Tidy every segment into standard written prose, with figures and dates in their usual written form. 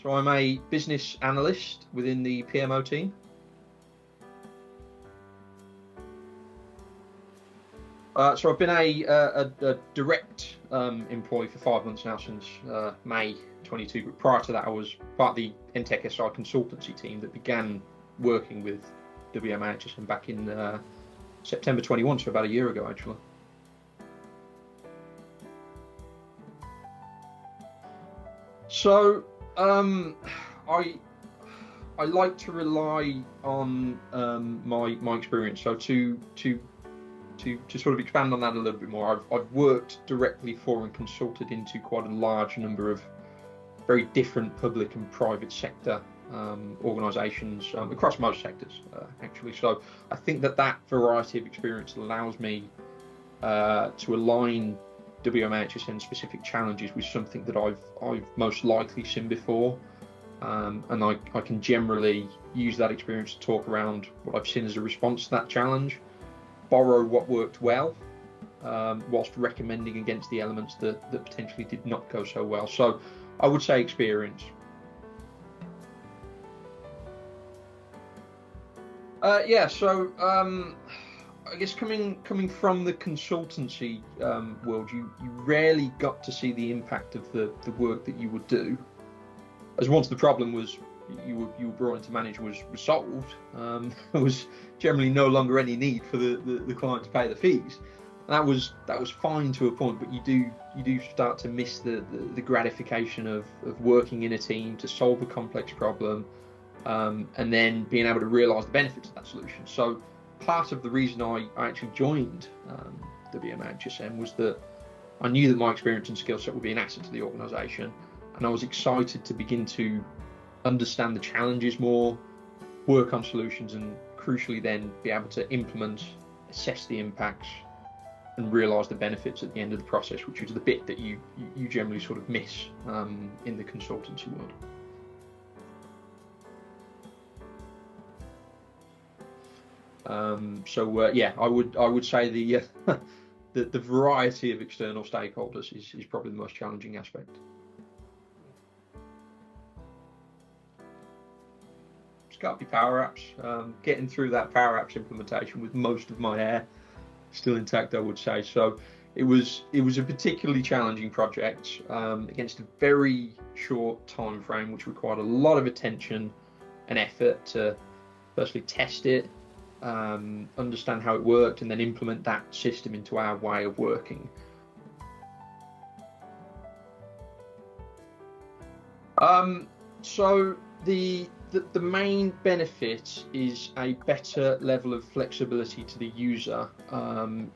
So I'm a business analyst within the PMO team. So I've been a direct employee for 5 months now, since May 22. But prior to that, I was part of the Entech SI consultancy team that began working with WMHSM back in September 21, so about a year ago, actually. So I like to rely on my experience. So to sort of expand on that a little bit more, I've worked directly for and consulted into quite a large number of very different public and private sector organisations across most sectors, actually. So I think that variety of experience allows me to align WMHSN specific challenges with something that I've most likely seen before, and I can generally use that experience to talk around what I've seen as a response to that challenge, borrow what worked well, whilst recommending against the elements that potentially did not go so well. So I would say experience. So I guess coming from the consultancy world, you rarely got to see the impact of the work that you would do, as once the problem was you were brought in to manage was solved, there was generally no longer any need for the client to pay the fees. And that was fine to a point, but you do start to miss the gratification of working in a team to solve a complex problem, and then being able to realise the benefits of that solution. So part of the reason I actually joined WMHSM was that I knew that my experience and skill set would be an asset to the organisation, and I was excited to begin to understand the challenges more, work on solutions, and crucially then be able to implement, assess the impacts, and realise the benefits at the end of the process, which is the bit that you generally sort of miss in the consultancy world. I would say the variety of external stakeholders is probably the most challenging aspect. It's got to be Power Apps. Getting through that Power Apps implementation with most of my hair still intact, I would say. So it was a particularly challenging project against a very short time frame, which required a lot of attention and effort to firstly test it, understand how it worked, and then implement that system into our way of working. So the main benefit is a better level of flexibility to the user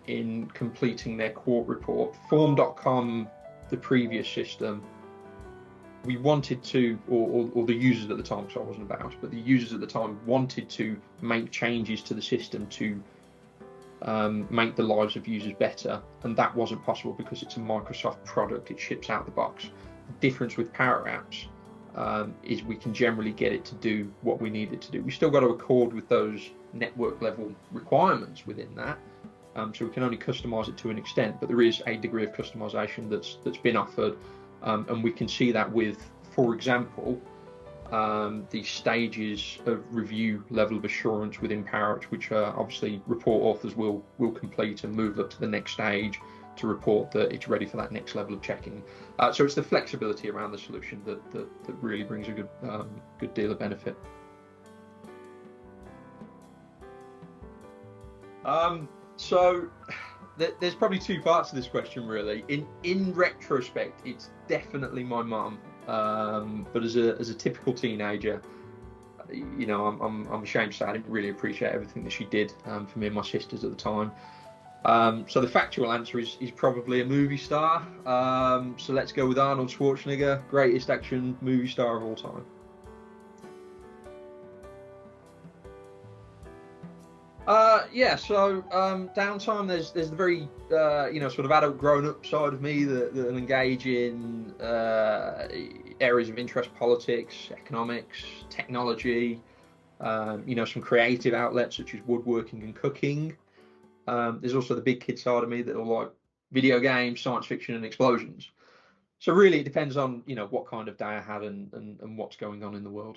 in completing their court report. Form.com, the previous system, we wanted to, or the users at the time, because I wasn't about, but the users at the time wanted to make changes to the system to make the lives of users better, and that wasn't possible because it's a Microsoft product. It ships out the box. The difference with Power Apps is we can generally get it to do what we need it to do. We still got to accord with those network level requirements within that, so we can only customize it to an extent, but there is a degree of customization that's been offered, and we can see that with, for example, the stages of review level of assurance within Power Apps, which obviously report authors will complete and move up to the next stage to report that it's ready for that next level of checking. So it's the flexibility around the solution that really brings a good deal of benefit. So there's probably two parts to this question, really. In retrospect, it's definitely my mum, but as a typical teenager, you know, I'm ashamed to say I didn't really appreciate everything that she did for me and my sisters at the time. So the factual answer is probably a movie star. So let's go with Arnold Schwarzenegger, greatest action movie star of all time. So downtime, there's the very sort of adult grown-up side of me that'll engage in areas of interest: politics, economics, technology, some creative outlets such as woodworking and cooking. There's also the big kid side of me that'll like video games, science fiction, and explosions. So really, it depends on what kind of day I had and what's going on in the world.